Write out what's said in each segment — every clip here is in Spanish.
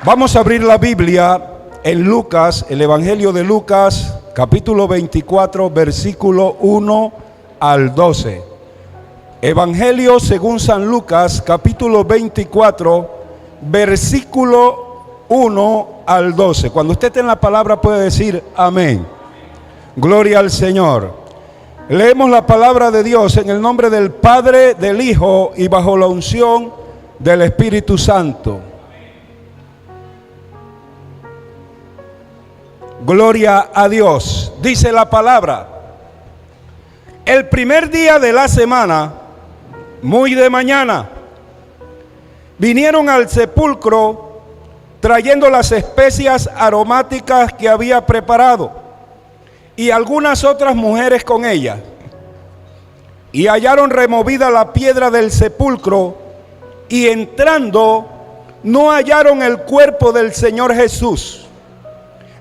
Vamos a abrir la Biblia en Lucas, el Evangelio de Lucas, capítulo 24, versículo 1 al 12. Evangelio según San Lucas, capítulo 24, versículo 1 al 12. Cuando usted tenga la palabra puede decir amén. Gloria al Señor. Leemos la palabra de Dios en el nombre del Padre, del Hijo y bajo la unción del Espíritu Santo. Gloria a Dios. Dice la palabra: el primer día de la semana, muy de mañana, vinieron al sepulcro trayendo las especias aromáticas que había preparado y algunas otras mujeres con ellas, y hallaron removida la piedra del sepulcro, y entrando no hallaron el cuerpo del Señor Jesús.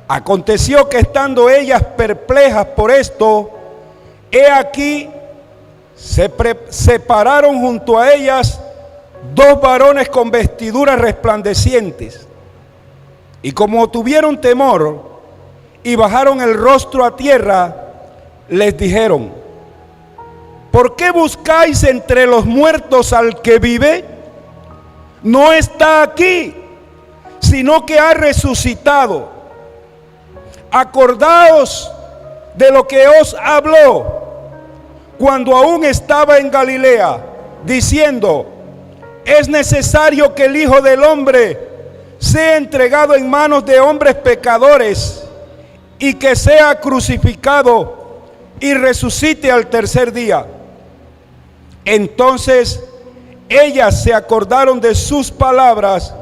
Aconteció que estando ellas perplejas por esto, he aquí se pararon junto a ellas dos varones con vestiduras resplandecientes, y como tuvieron temor y bajaron el rostro a tierra, les dijeron: ¿por qué buscáis entre los muertos al que vive? No está aquí, sino que ha resucitado. Acordaos de lo que os habló cuando aún estaba en Galilea, diciendo: es necesario que el Hijo del Hombre sea entregado en manos de hombres pecadores, y que sea crucificado y resucite al tercer día. Entonces ellas se acordaron de sus palabras,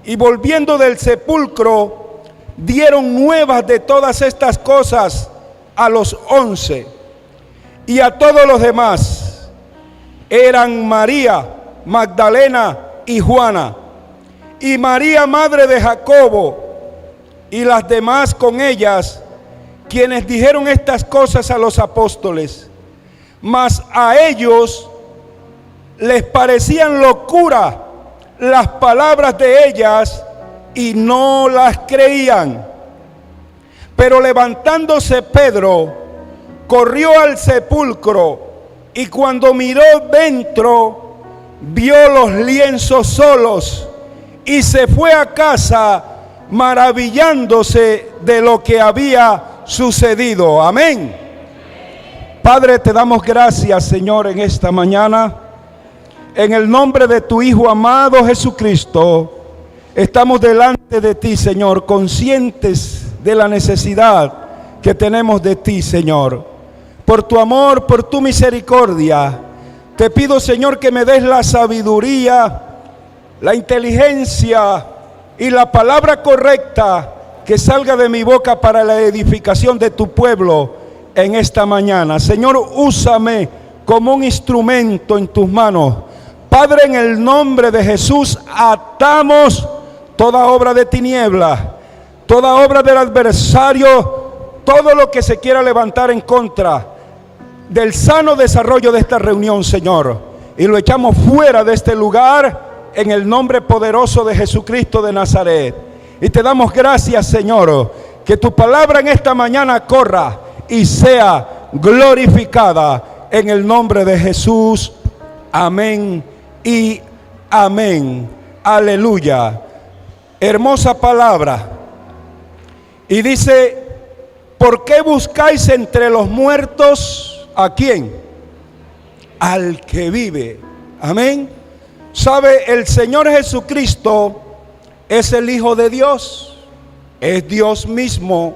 y volviendo del sepulcro dieron nuevas de todas estas cosas a los 11 y a todos los demás. Eran María Magdalena y Juana, y María madre de Jacobo, y las demás con ellas, quienes dijeron estas cosas a los apóstoles. Mas a ellos les parecían locura las palabras de ellas, y no las creían. Pero levantándose Pedro, corrió al sepulcro, y cuando miró dentro, vio los lienzos solos, y se fue a casa maravillándose de lo que había sucedido. Amén. Padre, te damos gracias, Señor, en esta mañana. En el nombre de tu Hijo amado Jesucristo, estamos delante de ti, Señor, conscientes de la necesidad que tenemos de ti, Señor. Por tu amor, por tu misericordia, te pido, Señor, que me des la sabiduría, la inteligencia y la palabra correcta que salga de mi boca para la edificación de tu pueblo en esta mañana. Señor, úsame como un instrumento en tus manos. Padre, en el nombre de Jesús, atamos toda obra de tiniebla, toda obra del adversario, todo lo que se quiera levantar en contra del sano desarrollo de esta reunión, Señor, y lo echamos fuera de este lugar en el nombre poderoso de Jesucristo de Nazaret. Y te damos gracias, Señor, que tu palabra en esta mañana corra y sea glorificada en el nombre de Jesús. Amén y amén. Aleluya. Hermosa palabra. Y dice: ¿por qué buscáis entre los muertos a quién? Al que vive. Amén. ¿Sabe? El Señor Jesucristo es el Hijo de Dios, es Dios mismo,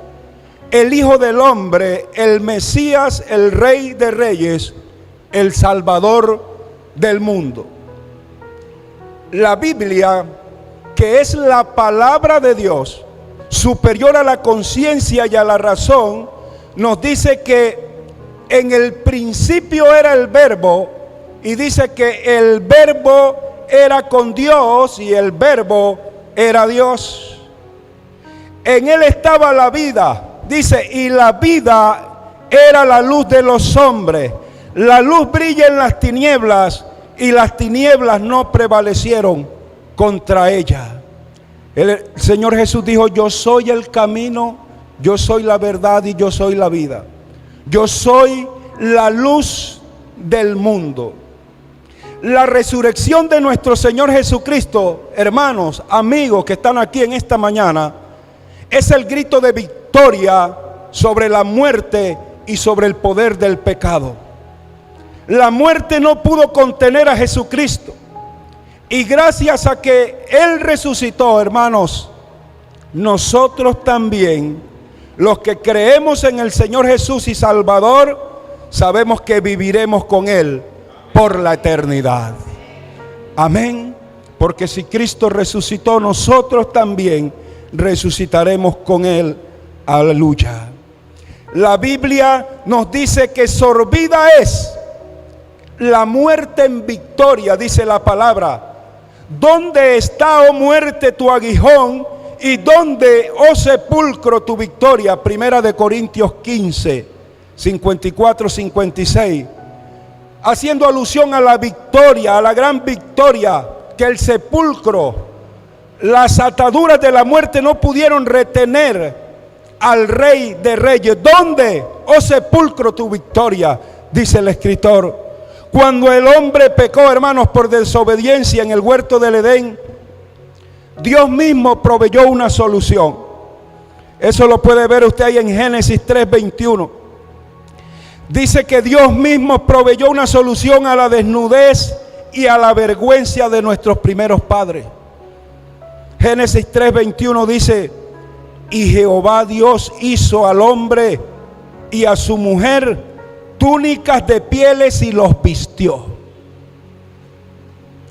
el Hijo del Hombre, el Mesías, el Rey de Reyes, el Salvador del mundo. La Biblia, que es la palabra de Dios, superior a la conciencia y a la razón, nos dice que en el principio era el Verbo, y dice que el Verbo era con Dios y el Verbo era Dios. En él estaba la vida, dice, y la vida era la luz de los hombres. La luz brilla en las tinieblas, y las tinieblas no prevalecieron contra ella. El Señor Jesús dijo: yo soy el camino, yo soy la verdad y yo soy la vida. Yo soy la luz del mundo. La resurrección de nuestro Señor Jesucristo, hermanos, amigos que están aquí en esta mañana, es el grito de victoria sobre la muerte y sobre el poder del pecado. La muerte no pudo contener a Jesucristo. Y gracias a que Él resucitó, hermanos, nosotros también, los que creemos en el Señor Jesús y Salvador, sabemos que viviremos con Él por la eternidad. Amén. Porque si Cristo resucitó, nosotros también resucitaremos con Él. Aleluya. La Biblia nos dice que sorbida es la muerte en victoria, dice la palabra. ¿Dónde está, oh muerte, tu aguijón? ¿Y dónde, oh sepulcro, tu victoria? Primera de Corintios 15, 54, 56. Haciendo alusión a la victoria, a la gran victoria, que el sepulcro, las ataduras de la muerte no pudieron retener al Rey de Reyes. ¿Dónde, oh sepulcro, tu victoria? Dice el escritor. Cuando el hombre pecó, hermanos, por desobediencia en el huerto del Edén, Dios mismo proveyó una solución. Eso lo puede ver usted ahí en Génesis 3:21. Dice que Dios mismo proveyó una solución a la desnudez y a la vergüenza de nuestros primeros padres. Génesis 3:21 dice: y Jehová Dios hizo al hombre y a su mujer túnicas de pieles y los vistió.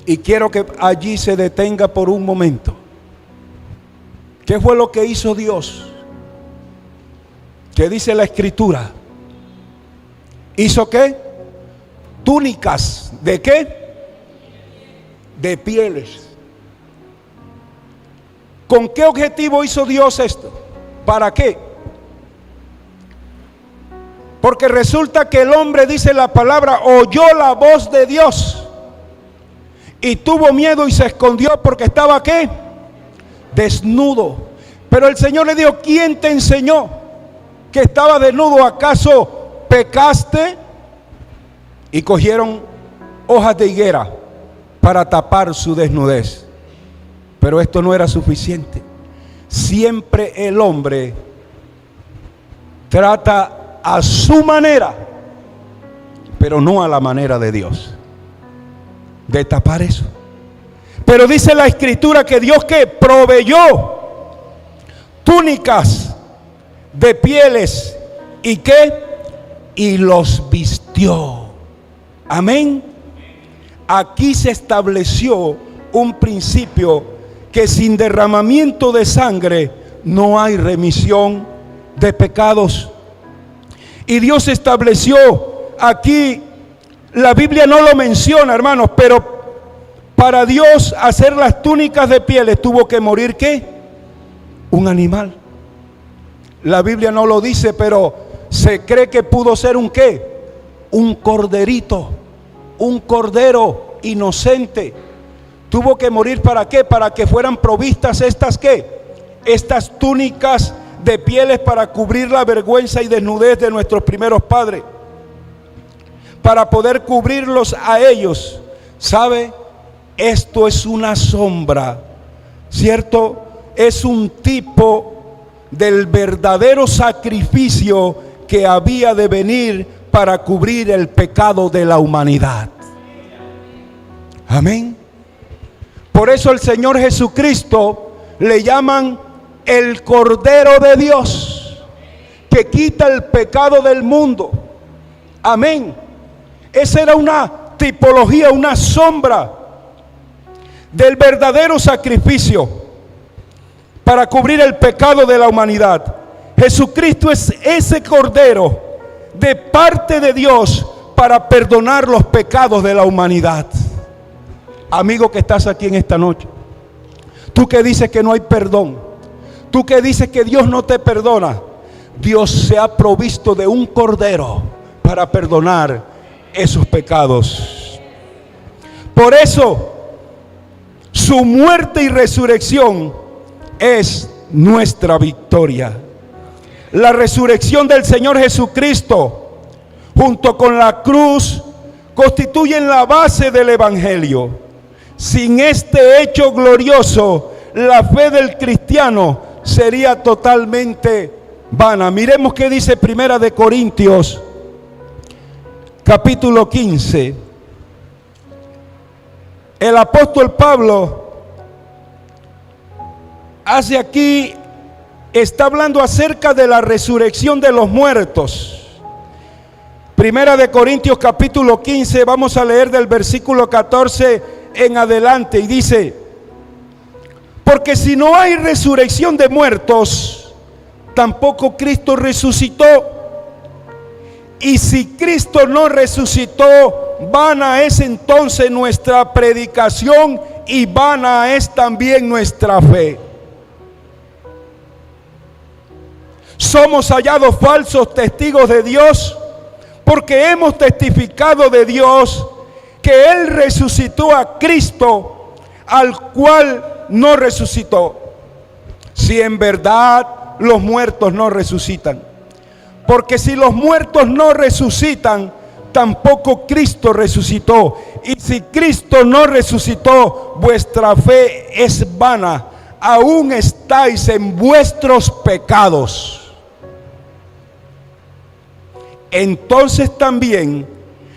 Y quiero que allí se detenga por un momento. ¿Qué fue lo que hizo Dios? ¿Qué dice la Escritura? ¿Hizo qué? Túnicas. ¿De qué? De pieles. ¿Con qué objetivo hizo Dios esto? ¿Para qué? Porque resulta que el hombre, dice la palabra, oyó la voz de Dios y tuvo miedo y se escondió porque estaba ¿qué? Desnudo. Pero el Señor le dijo: ¿quién te enseñó que estaba desnudo? ¿Acaso pecaste? Y cogieron hojas de higuera para tapar su desnudez. Pero esto no era suficiente. Siempre el hombre trata a su manera, pero no a la manera de Dios, de tapar eso. Pero dice la Escritura que Dios que proveyó túnicas de pieles y que y los vistió. Amén. Aquí se estableció un principio que sin derramamiento de sangre no hay remisión de pecados. Y Dios estableció aquí, la Biblia no lo menciona, hermanos, pero para Dios hacer las túnicas de pieles tuvo que morir ¿qué? Un animal. La Biblia no lo dice, pero se cree que pudo ser un ¿qué? Un corderito, un cordero inocente. Tuvo que morir ¿para qué? Para que fueran provistas estas ¿qué? Estas túnicas de pieles para cubrir la vergüenza y desnudez de nuestros primeros padres, para poder cubrirlos a ellos. ¿Sabe? Esto es una sombra, ¿cierto? Es un tipo del verdadero sacrificio que había de venir para cubrir el pecado de la humanidad. Amén. Por eso el Señor Jesucristo le llaman el Cordero de Dios, que quita el pecado del mundo. Amén. Esa era una tipología, una sombra del verdadero sacrificio para cubrir el pecado de la humanidad. Jesucristo es ese Cordero de parte de Dios para perdonar los pecados de la humanidad. Amigo que estás aquí en esta noche, tú que dices que no hay perdón, tú que dices que Dios no te perdona, Dios se ha provisto de un Cordero para perdonar esos pecados. Por eso su muerte y resurrección es nuestra victoria. La resurrección del Señor Jesucristo, junto con la cruz, constituyen la base del Evangelio. Sin este hecho glorioso, la fe del cristiano sería totalmente vana. Miremos qué dice Primera de Corintios, capítulo 15. El apóstol Pablo está hablando acerca de la resurrección de los muertos. Primera de Corintios capítulo 15, vamos a leer del versículo 14 en adelante, y dice: porque si no hay resurrección de muertos, tampoco Cristo resucitó. Y si Cristo no resucitó, vana es entonces nuestra predicación y vana es también nuestra fe. Somos hallados falsos testigos de Dios, porque hemos testificado de Dios que Él resucitó a Cristo, al cual no resucitó, si en verdad los muertos no resucitan. Porque si los muertos no resucitan, tampoco Cristo resucitó. Y si Cristo no resucitó, vuestra fe es vana, aún estáis en vuestros pecados. Entonces también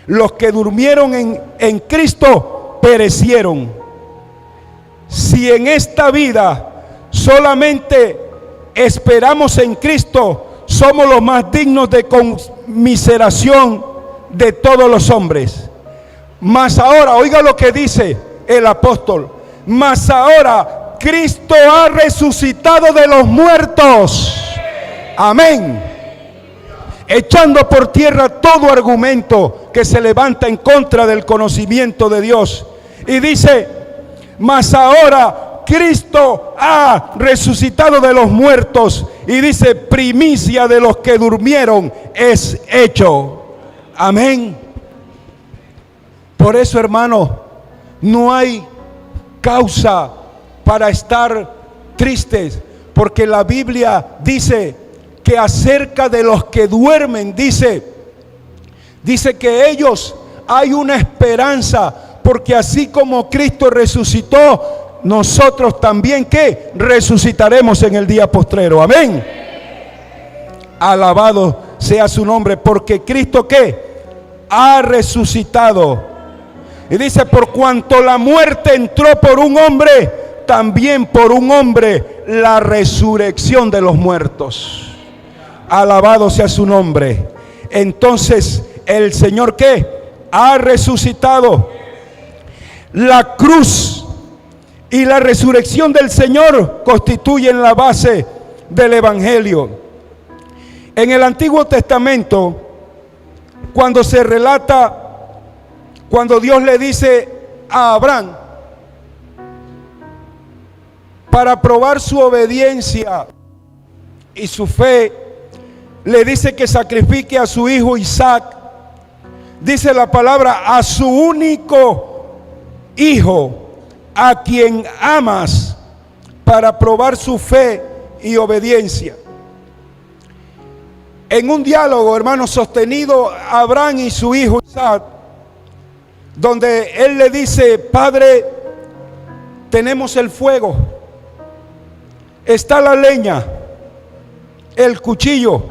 los que durmieron en Cristo perecieron. Si en esta vida solamente esperamos en Cristo, somos los más dignos de conmiseración de todos los hombres. Mas ahora, oiga lo que dice el apóstol: mas ahora Cristo ha resucitado de los muertos. Amén. Echando por tierra todo argumento que se levanta en contra del conocimiento de Dios. Y dice: mas ahora Cristo ha resucitado de los muertos, y dice: primicia de los que durmieron es hecho. Amén. Por eso, hermano, no hay causa para estar tristes, porque la Biblia dice que acerca de los que duermen, dice que ellos hay una esperanza, porque así como Cristo resucitó, nosotros también ¿qué? Resucitaremos en el día postrero. Amén. Alabado sea su nombre, porque Cristo ¿qué? Ha resucitado. Y dice: por cuanto la muerte entró por un hombre, también por un hombre la resurrección de los muertos. Alabado sea su nombre. Entonces el Señor ¿qué? Ha resucitado. La cruz y la resurrección del Señor constituyen la base del Evangelio. En el Antiguo Testamento, cuando se relata, cuando Dios le dice a Abraham, para probar su obediencia y su fe, le dice que sacrifique a su hijo Isaac. Dice la palabra: a su único hijo, a quien amas, para probar su fe y obediencia. En un diálogo, hermano, sostenido Abraham y su hijo Isaac, donde él le dice: Padre, tenemos el fuego, está la leña, el cuchillo,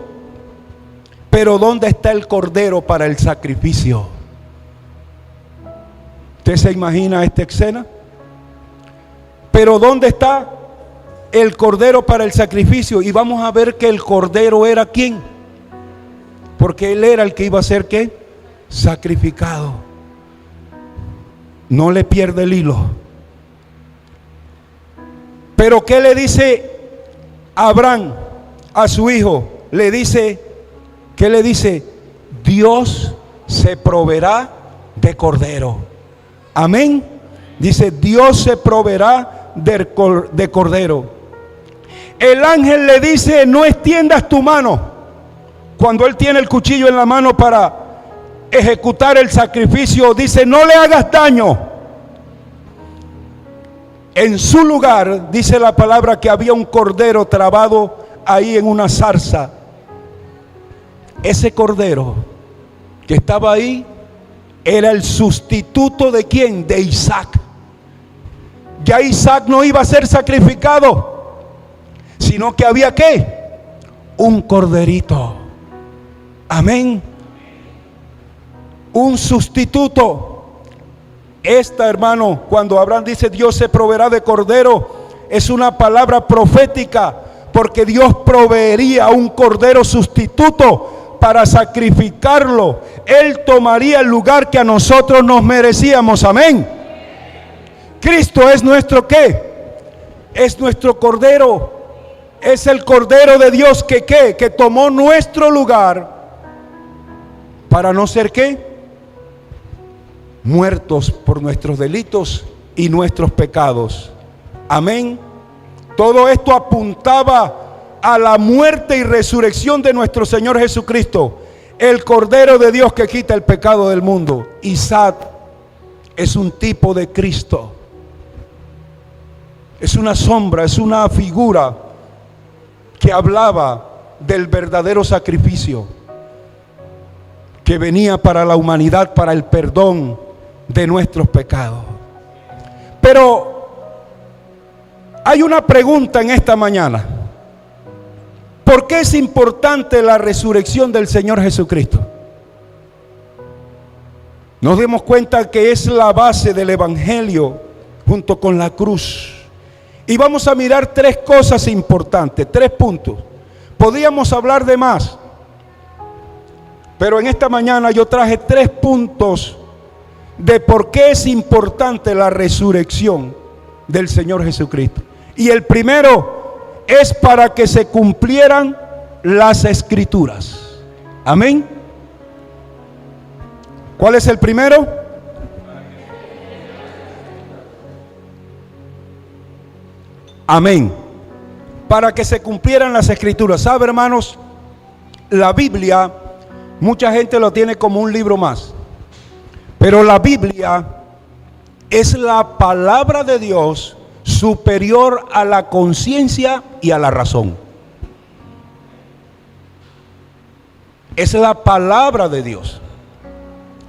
pero ¿dónde está el cordero para el sacrificio? ¿Usted se imagina esta escena? Pero ¿dónde está el cordero para el sacrificio? Y vamos a ver que el cordero era ¿quién? Porque él era el que iba a ser ¿qué? Sacrificado. No le pierde el hilo. Pero ¿qué le dice Abraham a su hijo? Le dice, ¿qué le dice? Dios se proveerá de cordero. Amén. Dice: Dios se proveerá de cordero. El ángel le dice: no extiendas tu mano. Cuando él tiene el cuchillo en la mano para ejecutar el sacrificio, dice: no le hagas daño. En su lugar, dice la palabra, que había un cordero trabado ahí en una zarza. Ese cordero que estaba ahí era el sustituto ¿de quién? De Isaac. Ya Isaac no iba a ser sacrificado, sino que había ¿qué? Un corderito. Amén. Un sustituto. Esta, hermano, cuando Abraham dice Dios se proveerá de cordero, es una palabra profética, porque Dios proveería un cordero sustituto para sacrificarlo. Él tomaría el lugar que a nosotros nos merecíamos. Amén. Cristo es nuestro ¿qué? Es nuestro cordero. Es el cordero de Dios que ¿qué? Que tomó nuestro lugar para no ser ¿qué? Muertos por nuestros delitos y nuestros pecados. Amén. Todo esto apuntaba a la muerte y resurrección de nuestro Señor Jesucristo, el Cordero de Dios que quita el pecado del mundo. Isaac es un tipo de Cristo. Es una sombra, es una figura que hablaba del verdadero sacrificio que venía para la humanidad, para el perdón de nuestros pecados. Pero hay una pregunta en esta mañana: ¿por qué es importante la resurrección del Señor Jesucristo? Nos demos cuenta que es la base del Evangelio junto con la cruz. Y vamos a mirar tres cosas importantes, tres puntos. Podríamos hablar de más, pero en esta mañana yo traje tres puntos de por qué es importante la resurrección del Señor Jesucristo. Y el primero es para que se cumplieran las Escrituras. Amén. ¿Cuál es el primero? Amén. Para que se cumplieran las Escrituras. ¿Sabe, hermanos? La Biblia, mucha gente lo tiene como un libro más, pero la Biblia es la palabra de Dios superior a la conciencia y a la razón. Es la palabra de Dios.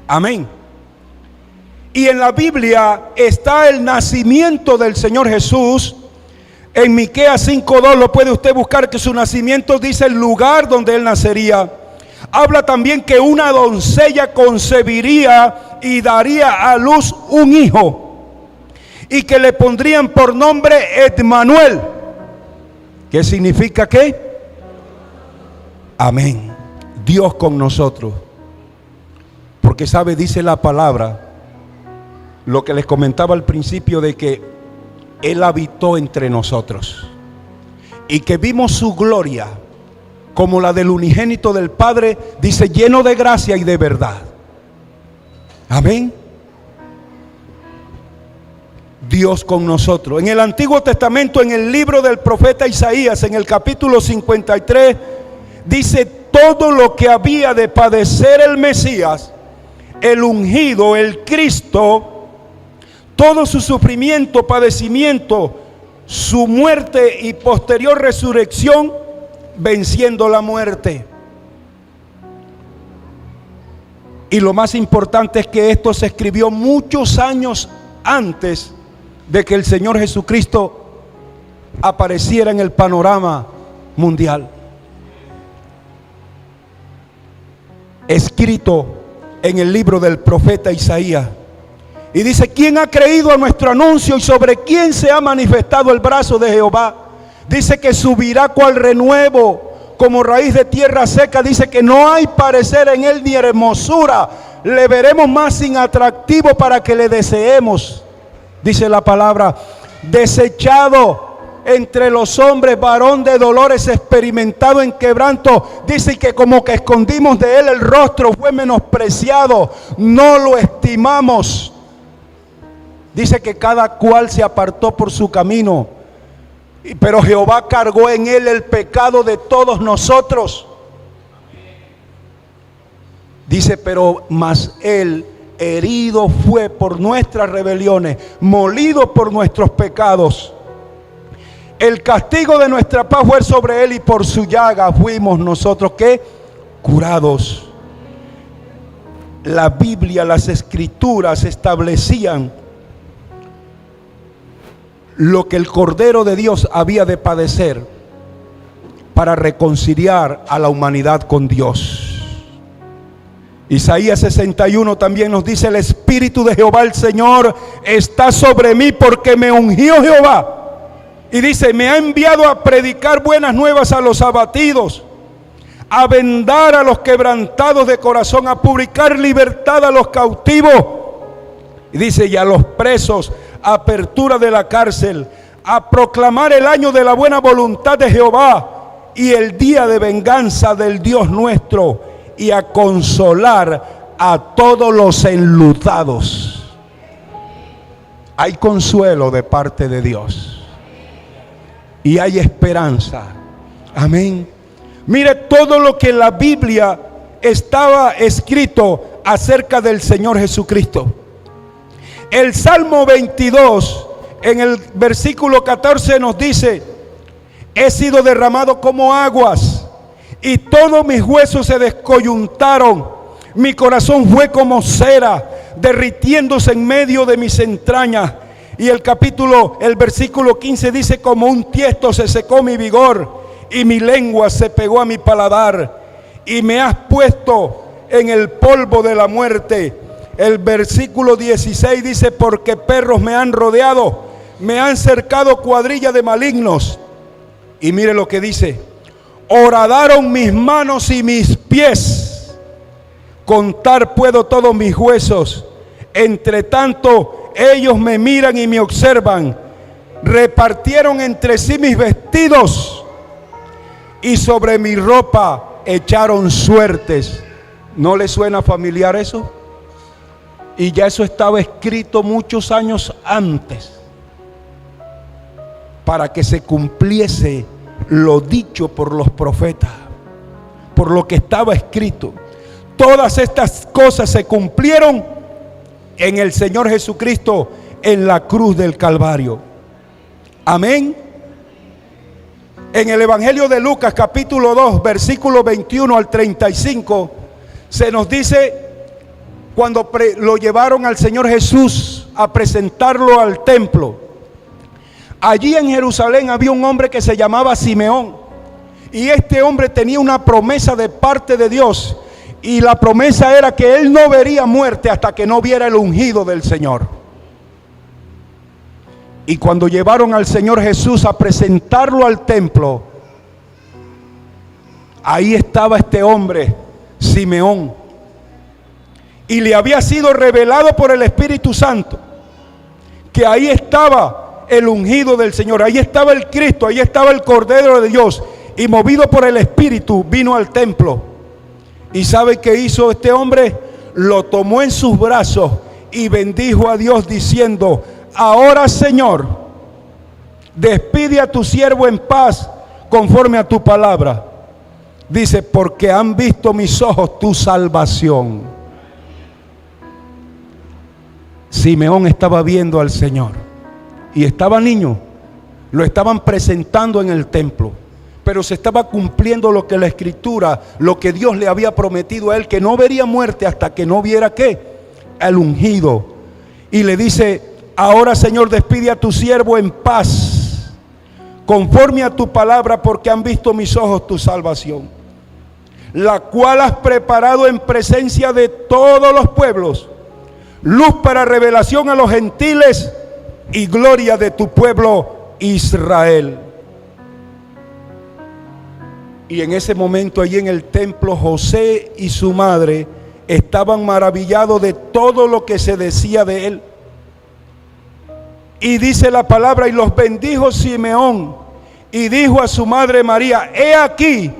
Amén. Y en la Biblia está el nacimiento del Señor Jesús. En Miqueas 5:2 lo puede usted buscar, que su nacimiento dice el lugar donde él nacería. Habla también que una doncella concebiría y daría a luz un hijo, y que le pondrían por nombre Emmanuel, que significa ¿qué? Amén. Dios con nosotros. Porque sabe, dice la palabra, lo que les comentaba al principio, de que Él habitó entre nosotros y que vimos su gloria como la del unigénito del Padre, dice, lleno de gracia y de verdad. Amén. Dios con nosotros. En el Antiguo Testamento, en el libro del profeta Isaías, en el capítulo 53, dice todo lo que había de padecer el Mesías, el ungido, el Cristo, todo su sufrimiento, padecimiento, su muerte y posterior resurrección, venciendo la muerte. Y lo más importante es que esto se escribió muchos años antes de que el Señor Jesucristo apareciera en el panorama mundial. Escrito en el libro del profeta Isaías. Y dice, ¿quién ha creído a nuestro anuncio y sobre quién se ha manifestado el brazo de Jehová? Dice que subirá cual renuevo, como raíz de tierra seca. Dice que no hay parecer en él ni hermosura. Le veremos más sin atractivo para que le deseemos. Dice la palabra, desechado entre los hombres, varón de dolores, experimentado en quebranto. Dice que como que escondimos de él el rostro, fue menospreciado, no lo estimamos. Dice que cada cual se apartó por su camino, pero Jehová cargó en él el pecado de todos nosotros. Dice, pero más él herido fue por nuestras rebeliones, molido por nuestros pecados. El castigo de nuestra paz fue sobre él y por su llaga fuimos nosotros, ¿qué? Curados. La Biblia, las Escrituras establecían lo que el Cordero de Dios había de padecer para reconciliar a la humanidad con Dios. Isaías 61 también nos dice: el Espíritu de Jehová el Señor está sobre mí porque me ungió Jehová. Y dice: me ha enviado a predicar buenas nuevas a los abatidos, a vendar a los quebrantados de corazón, a publicar libertad a los cautivos. Y dice: y a los presos, apertura de la cárcel, a proclamar el año de la buena voluntad de Jehová y el día de venganza del Dios nuestro, y a consolar a todos los enlutados. Hay consuelo de parte de Dios y hay esperanza. Amén. Mire todo lo que en la Biblia estaba escrito acerca del Señor Jesucristo. El Salmo 22, en el versículo 14 nos dice: he sido derramado como aguas y todos mis huesos se descoyuntaron. Mi corazón fue como cera, derritiéndose en medio de mis entrañas. Y el versículo 15 dice: como un tiesto se secó mi vigor y mi lengua se pegó a mi paladar. Y me has puesto en el polvo de la muerte. El versículo 16 dice: porque perros me han rodeado, me han cercado cuadrilla de malignos. Y mire lo que dice: horadaron mis manos y mis pies, contar puedo todos mis huesos. Entre tanto ellos me miran y me observan. Repartieron entre sí mis vestidos y sobre mi ropa echaron suertes. ¿No le suena familiar eso? Y ya eso estaba escrito muchos años antes, para que se cumpliese lo dicho por los profetas, por lo que estaba escrito. Todas estas cosas se cumplieron en el Señor Jesucristo, en la cruz del Calvario. Amén. En el Evangelio de Lucas capítulo 2 versículo 21 al 35 se nos dice, cuando lo llevaron al Señor Jesús a presentarlo al templo, allí en Jerusalén había un hombre que se llamaba Simeón, y este hombre tenía una promesa de parte de Dios, y la promesa era que él no vería muerte hasta que no viera el ungido del Señor. Y cuando llevaron al Señor Jesús a presentarlo al templo, ahí estaba este hombre, Simeón, y le había sido revelado por el Espíritu Santo que ahí estaba el ungido del Señor, ahí estaba el Cristo, ahí estaba el Cordero de Dios, y movido por el Espíritu vino al templo. ¿Y sabe qué hizo este hombre? Lo tomó en sus brazos y bendijo a Dios diciendo: ahora, Señor, despide a tu siervo en paz conforme a tu palabra. Dice: porque han visto mis ojos tu salvación. Simeón estaba viendo al Señor y estaba niño, lo estaban presentando en el templo, pero se estaba cumpliendo lo que la Escritura, lo que Dios le había prometido a él, que no vería muerte hasta que no viera ¿qué? El ungido. Y le dice: ahora, Señor, despide a tu siervo en paz conforme a tu palabra, porque han visto mis ojos tu salvación, la cual has preparado en presencia de todos los pueblos, luz para revelación a los gentiles y gloria de tu pueblo Israel. Y en ese momento, allí en el templo, José y su madre estaban maravillados de todo lo que se decía de él. Y dice la palabra: y los bendijo Simeón, y dijo a su madre María: he aquí,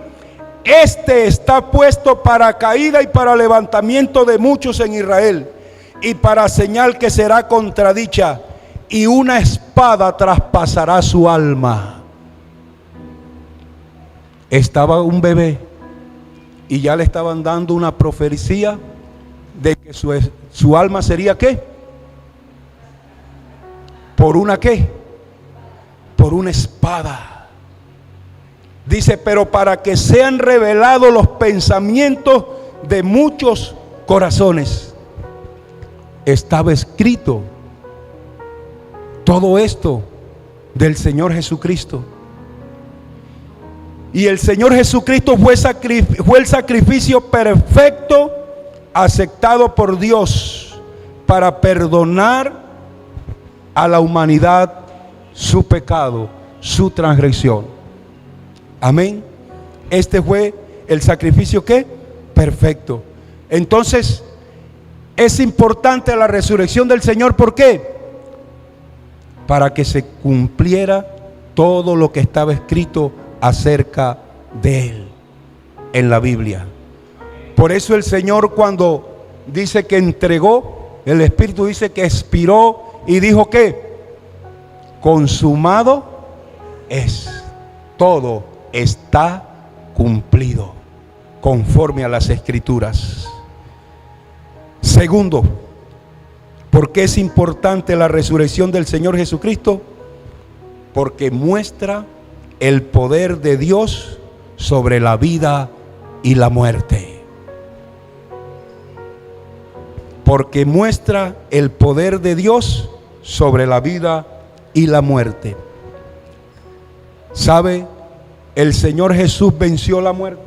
este está puesto para caída y para levantamiento de muchos en Israel, y para señal que será contradicha, y una espada traspasará su alma. Estaba un bebé y ya le estaban dando una profecía de que su alma sería ¿qué? ¿Por una qué? Por una espada. Dice, pero para que sean revelados los pensamientos de muchos corazones. Estaba escrito todo esto del Señor Jesucristo. Y el Señor Jesucristo fue el sacrificio perfecto, aceptado por Dios para perdonar a la humanidad su pecado, su transgresión. Amén. Este fue el sacrificio ¿qué? Perfecto. Entonces es importante la resurrección del Señor. ¿Por qué? Para que se cumpliera todo lo que estaba escrito acerca de Él en la Biblia. Por eso el Señor, cuando dice que entregó, el Espíritu dice que expiró y dijo que consumado es, todo está cumplido conforme a las Escrituras. Segundo, ¿por qué es importante la resurrección del Señor Jesucristo? Porque muestra el poder de Dios sobre la vida y la muerte. Porque muestra el poder de Dios sobre la vida y la muerte. ¿Sabe? El Señor Jesús venció la muerte.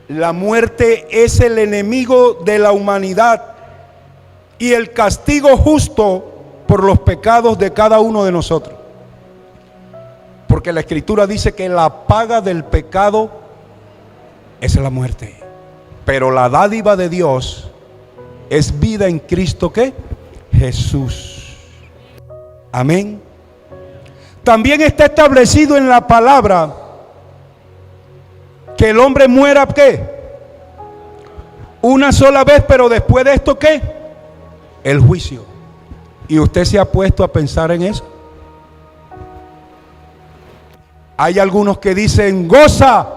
La muerte es el enemigo de la humanidad y el castigo justo por los pecados de cada uno de nosotros. Porque la Escritura dice que la paga del pecado es la muerte, pero la dádiva de Dios es vida en Cristo ¿qué? Jesús. Amén. También está establecido en la palabra que el hombre muera ¿qué? Una sola vez, pero después de esto ¿qué? El juicio. ¿Y usted se ha puesto a pensar en eso? Hay algunos que dicen, goza,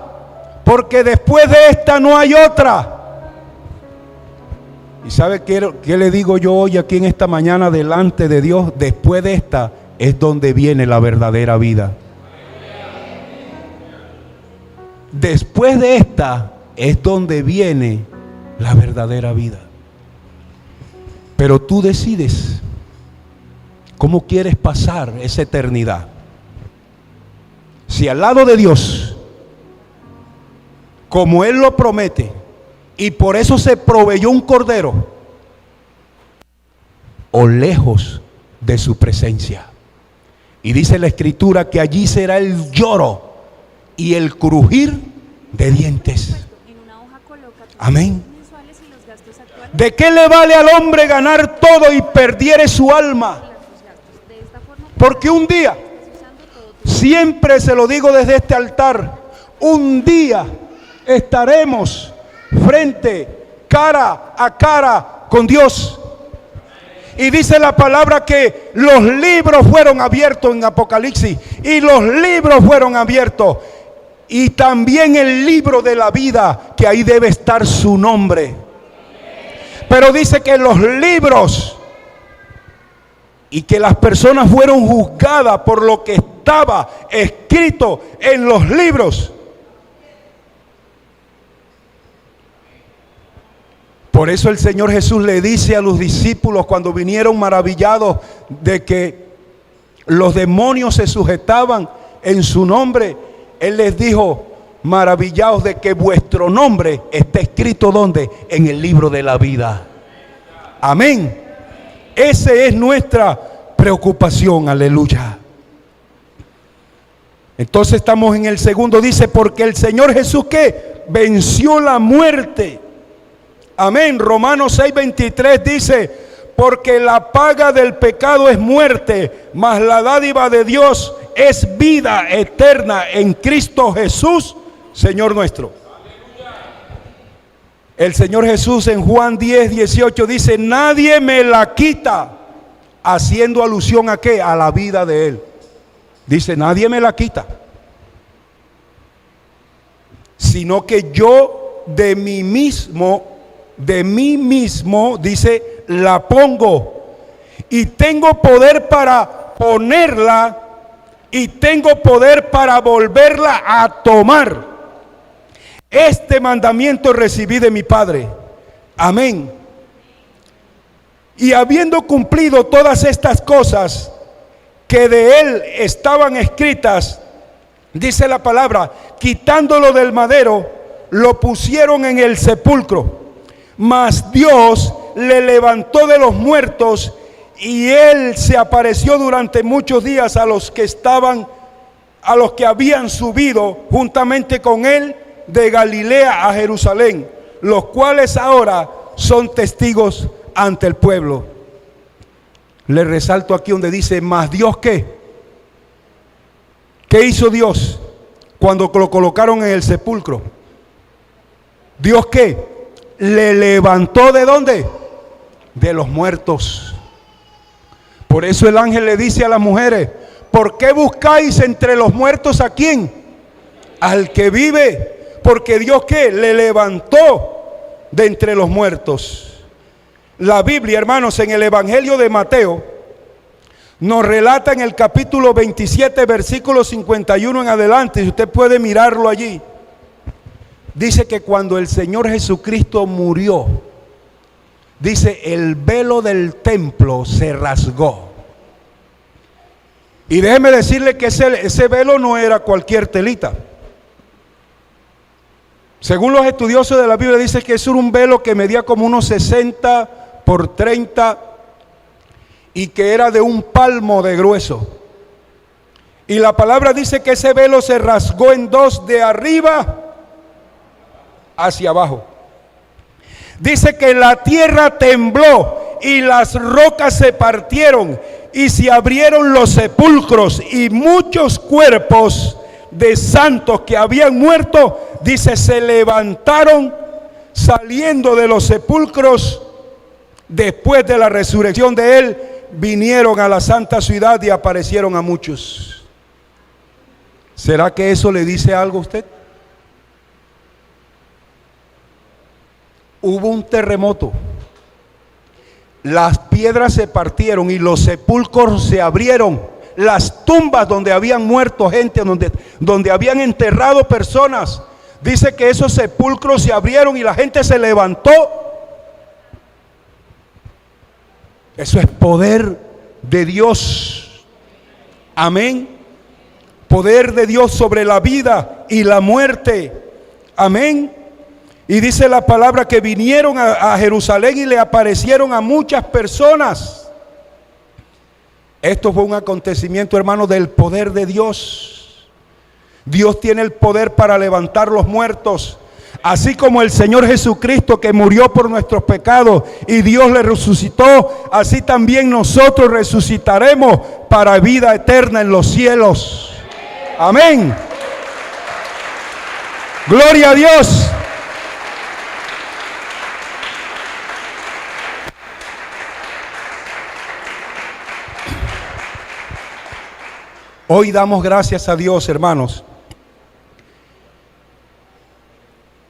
porque después de esta no hay otra. ¿Y sabe qué le digo yo hoy aquí en esta mañana delante de Dios? Después de esta es donde viene la verdadera vida. Después de esta es donde viene la verdadera vida. Pero tú decides cómo quieres pasar esa eternidad. Si al lado de Dios, como Él lo promete, y por eso se proveyó un cordero, o lejos de su presencia. Y dice la Escritura que allí será el lloro y el crujir de dientes. Amén. ¿De qué le vale al hombre ganar todo y perdiere su alma? Porque un día, siempre se lo digo desde este altar, un día estaremos cara a cara con Dios. Y dice la palabra que los libros fueron abiertos en Apocalipsis. Y los libros fueron abiertos. Y también el libro de la vida, que ahí debe estar su nombre. Pero dice que los libros, y que las personas fueron juzgadas por lo que estaba escrito en los libros. Por eso el Señor Jesús le dice a los discípulos cuando vinieron maravillados de que los demonios se sujetaban en su nombre, Él les dijo, maravillados de que vuestro nombre está escrito ¿dónde? En el libro de la vida. Amén. Esa es nuestra preocupación, aleluya. Entonces estamos en el segundo, dice, porque el Señor Jesús ¿qué? Venció la muerte. Amén. Romanos 6:23 dice, porque la paga del pecado es muerte, mas la dádiva de Dios es vida eterna en Cristo Jesús, Señor nuestro. El Señor Jesús en Juan 10:18 dice, nadie me la quita, haciendo alusión ¿a qué? A la vida de Él. Dice, nadie me la quita. sino que yo de mí mismo, dice, la pongo. Y tengo poder para ponerla y tengo poder para volverla a tomar. Este mandamiento recibí de mi Padre. Amén. Y habiendo cumplido todas estas cosas que de él estaban escritas, dice la palabra, quitándolo del madero, lo pusieron en el sepulcro. Mas Dios le levantó de los muertos, y él se apareció durante muchos días a los que habían subido juntamente con él de Galilea a Jerusalén, los cuales ahora son testigos ante el pueblo. Le resalto aquí donde dice, mas Dios, ¿qué? ¿Qué hizo Dios cuando lo colocaron en el sepulcro? ¿Dios qué? Le levantó ¿de dónde? De los muertos. Por eso el ángel le dice a las mujeres, ¿por qué buscáis entre los muertos a quién? Al que vive, porque Dios ¿qué? Le levantó de entre los muertos. La Biblia, hermanos, en el Evangelio de Mateo, nos relata en el capítulo 27, versículo 51 en adelante, si usted puede mirarlo allí, dice que cuando el Señor Jesucristo murió, dice, el velo del templo se rasgó. Y déjeme decirle que ese velo no era cualquier telita. Según los estudiosos de la Biblia, dice que es un velo que medía como unos 60 por 30 y que era de un palmo de grueso. Y la palabra dice que ese velo se rasgó en dos, de arriba hacia abajo. Dice que la tierra tembló y las rocas se partieron y se abrieron los sepulcros, y muchos cuerpos de santos que habían muerto, dice, se levantaron saliendo de los sepulcros después de la resurrección de él, vinieron a la santa ciudad y aparecieron a muchos. ¿Será que eso le dice algo a usted? Hubo un terremoto, las piedras se partieron y los sepulcros se abrieron, las tumbas donde habían muerto gente, donde habían enterrado personas, dice que esos sepulcros se abrieron y la gente se levantó. Eso es poder de Dios. Amén. Poder de Dios sobre la vida y la muerte. Amén. Y dice la palabra que vinieron a Jerusalén y le aparecieron a muchas personas. Esto fue un acontecimiento, hermano, del poder de Dios. Dios tiene el poder para levantar los muertos. Así como el Señor Jesucristo, que murió por nuestros pecados y Dios le resucitó, así también nosotros resucitaremos para vida eterna en los cielos. Amén. Gloria a Dios. Hoy damos gracias a Dios, hermanos,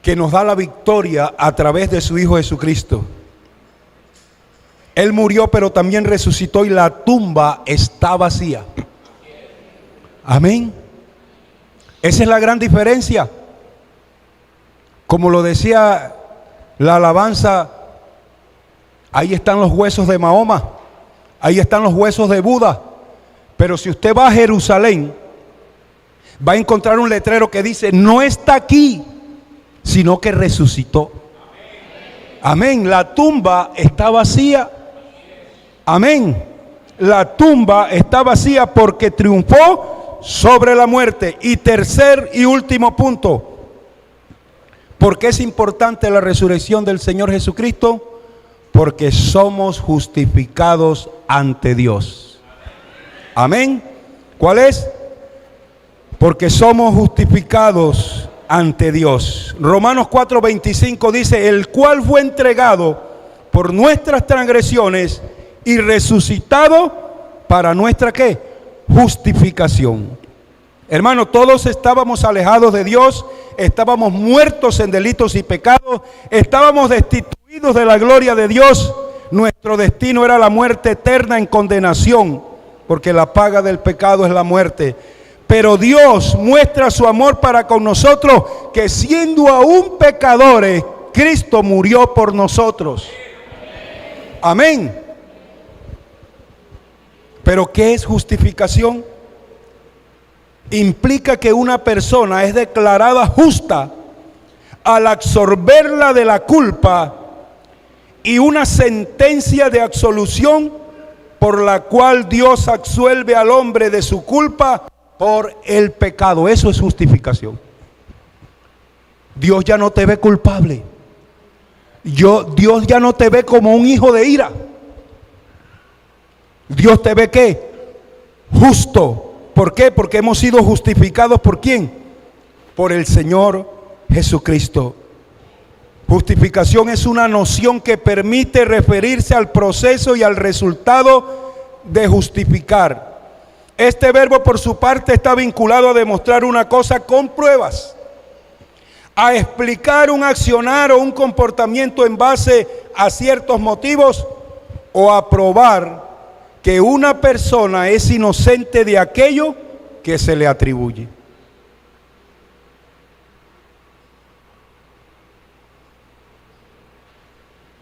que nos da la victoria a través de su Hijo Jesucristo. Él murió, pero también resucitó y la tumba está vacía. Amén. Esa es la gran diferencia. Como lo decía la alabanza, ahí están los huesos de Mahoma, ahí están los huesos de Buda. Pero si usted va a Jerusalén, va a encontrar un letrero que dice, no está aquí, sino que resucitó. Amén. La tumba está vacía. Amén. La tumba está vacía porque triunfó sobre la muerte. Y tercer y último punto, ¿por qué es importante la resurrección del Señor Jesucristo? Porque somos justificados ante Dios. Amén. ¿Cuál es? Porque somos justificados ante Dios. Romanos 4:25 dice, el cual fue entregado por nuestras transgresiones y resucitado para nuestra ¿qué? Justificación. Hermano, todos estábamos alejados de Dios, estábamos muertos en delitos y pecados, estábamos destituidos de la gloria de Dios. Nuestro destino era la muerte eterna en condenación, porque la paga del pecado es la muerte. Pero Dios muestra su amor para con nosotros, que siendo aún pecadores, Cristo murió por nosotros. Amén. Pero ¿qué es justificación? Implica que una persona es declarada justa al absorberla de la culpa y una sentencia de absolución por la cual Dios absuelve al hombre de su culpa por el pecado. Eso es justificación. Dios ya no te ve culpable. Dios ya no te ve como un hijo de ira. Dios te ve ¿qué? Justo. ¿Por qué? Porque hemos sido justificados ¿por quién? Por el Señor Jesucristo. Justificación es una noción que permite referirse al proceso y al resultado de justificar. Este verbo por su parte está vinculado a demostrar una cosa con pruebas, a explicar un accionar o un comportamiento en base a ciertos motivos, o a probar que una persona es inocente de aquello que se le atribuye.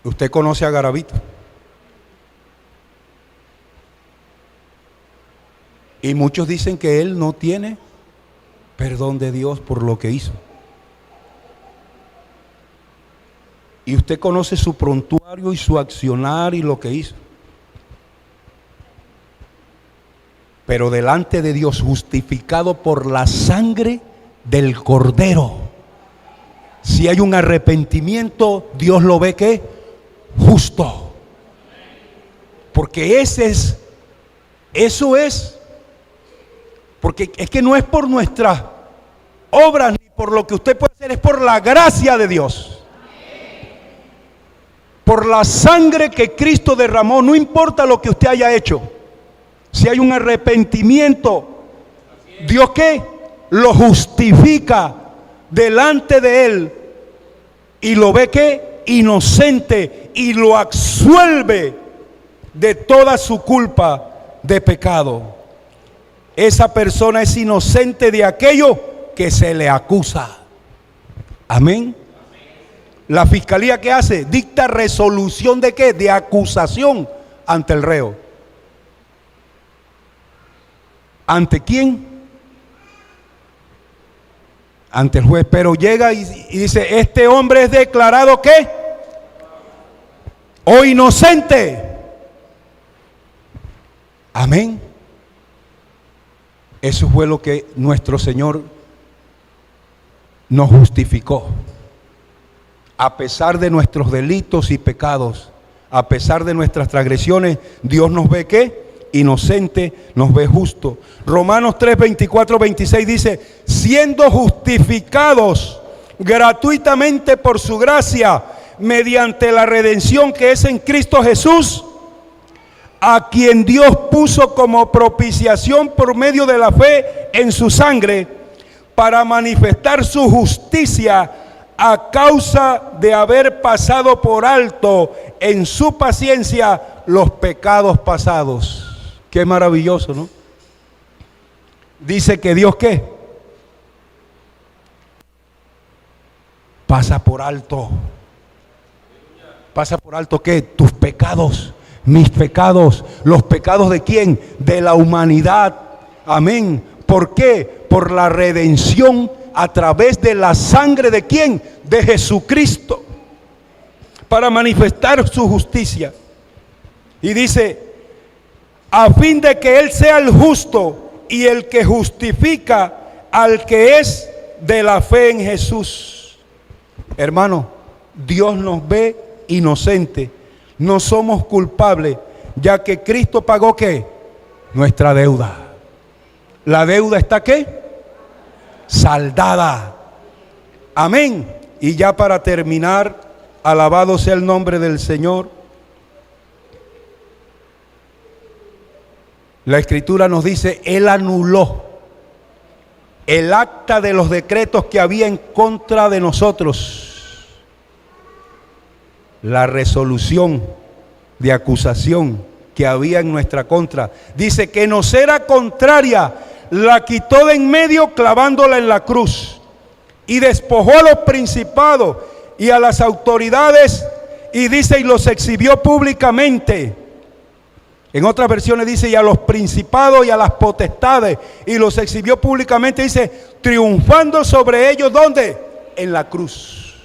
Usted conoce a Garavito. Y muchos dicen que él no tiene perdón de Dios por lo que hizo. Y usted conoce su prontuario y su accionar y lo que hizo. Pero delante de Dios, justificado por la sangre del Cordero, si hay un arrepentimiento, Dios lo ve ¿qué? Justo. Porque eso es, porque es que no es por nuestras obras ni por lo que usted puede hacer, es por la gracia de Dios. Por la sangre que Cristo derramó, no importa lo que usted haya hecho. Si hay un arrepentimiento, ¿Dios qué? Lo justifica delante de Él y lo ve ¿qué? Inocente, y lo absuelve de toda su culpa de pecado. Esa persona es inocente de aquello que se le acusa. Amén. La fiscalía ¿qué hace? Dicta resolución de ¿qué? De acusación ante el reo. ¿Ante quién? Ante el juez. Pero llega y dice, este hombre es declarado ¿qué? O inocente. Amén. Eso fue lo que nuestro Señor nos justificó. A pesar de nuestros delitos y pecados, a pesar de nuestras transgresiones, Dios nos ve ¿qué? Inocente, nos ve justo. Romanos 3, 24, 26 dice, siendo justificados gratuitamente por su gracia, mediante la redención que es en Cristo Jesús, a quien Dios puso como propiciación por medio de la fe en su sangre, para manifestar su justicia a causa de haber pasado por alto en su paciencia los pecados pasados. Qué maravilloso, ¿no? Dice que Dios ¿qué? Pasa por alto. ¿Pasa por alto qué? Tus pecados, mis pecados. ¿Los pecados de quién? De la humanidad. Amén. ¿Por qué? Por la redención a través de la sangre de quién? De Jesucristo. Para manifestar su justicia. Y dice, a fin de que Él sea el justo y el que justifica al que es de la fe en Jesús. Hermano, Dios nos ve inocente, no somos culpables, ya que Cristo pagó ¿qué? Nuestra deuda. La deuda está ¿qué? Saldada. Amén. Y ya para terminar, alabado sea el nombre del Señor. La Escritura nos dice, Él anuló el acta de los decretos que había en contra de nosotros, la resolución de acusación que había en nuestra contra, dice que nos era contraria, la quitó de en medio clavándola en la cruz y despojó a los principados y a las autoridades y dice y los exhibió públicamente. En otras versiones dice y a los principados y a las potestades y los exhibió públicamente, dice triunfando sobre ellos. ¿Dónde? En la cruz.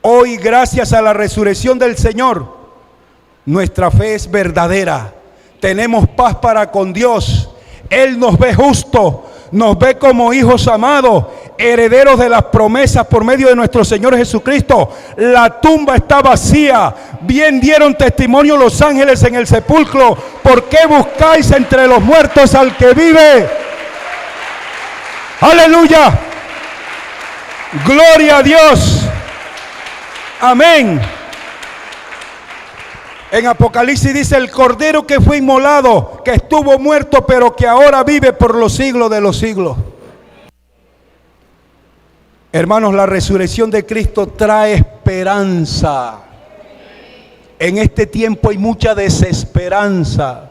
Hoy, gracias a la resurrección del Señor, nuestra fe es verdadera. Tenemos paz para con Dios. Él nos ve justo, nos ve como hijos amados, herederos de las promesas por medio de nuestro Señor Jesucristo. La tumba está vacía. Bien dieron testimonio los ángeles en el sepulcro. ¿Por qué buscáis entre los muertos al que vive? Aleluya. Gloria a Dios. Amén. En Apocalipsis dice el cordero que fue inmolado, que estuvo muerto, pero que ahora vive por los siglos de los siglos. Hermanos, la resurrección de Cristo trae esperanza. En este tiempo hay mucha desesperanza.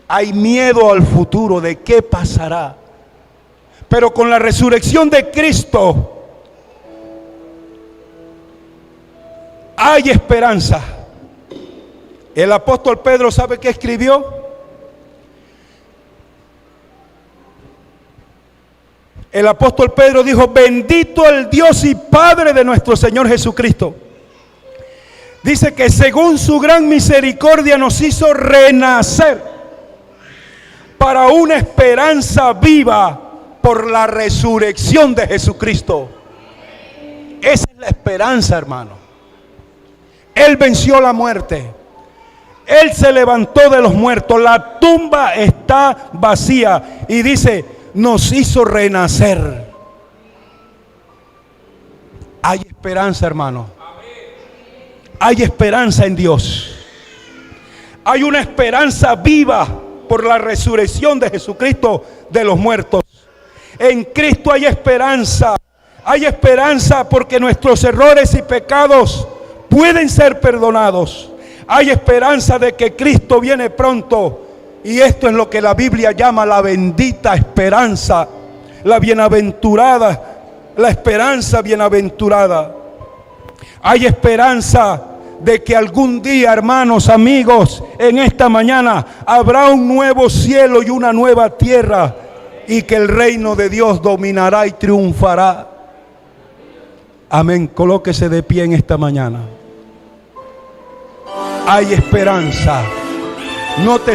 Hay miedo al futuro de qué pasará. Pero con la resurrección de Cristo hay esperanza. El apóstol Pedro, ¿sabe qué escribió? El apóstol Pedro dijo: bendito el Dios y Padre de nuestro Señor Jesucristo. Dice que según su gran misericordia nos hizo renacer para una esperanza viva por la resurrección de Jesucristo. Esa es la esperanza, hermano. Él venció la muerte. Él se levantó de los muertos. La tumba está vacía. Y dice, nos hizo renacer. Hay esperanza, hermano. Hay esperanza en Dios. Hay una esperanza viva por la resurrección de Jesucristo de los muertos. En Cristo hay esperanza. Hay esperanza porque nuestros errores y pecados pueden ser perdonados. Hay esperanza de que Cristo viene pronto. Y esto es lo que la Biblia llama la bendita esperanza. La bienaventurada, la esperanza bienaventurada. Hay esperanza de que algún día, hermanos, amigos, en esta mañana habrá un nuevo cielo y una nueva tierra. Y que el reino de Dios dominará y triunfará. Amén. Colóquese de pie en esta mañana. Hay esperanza. No te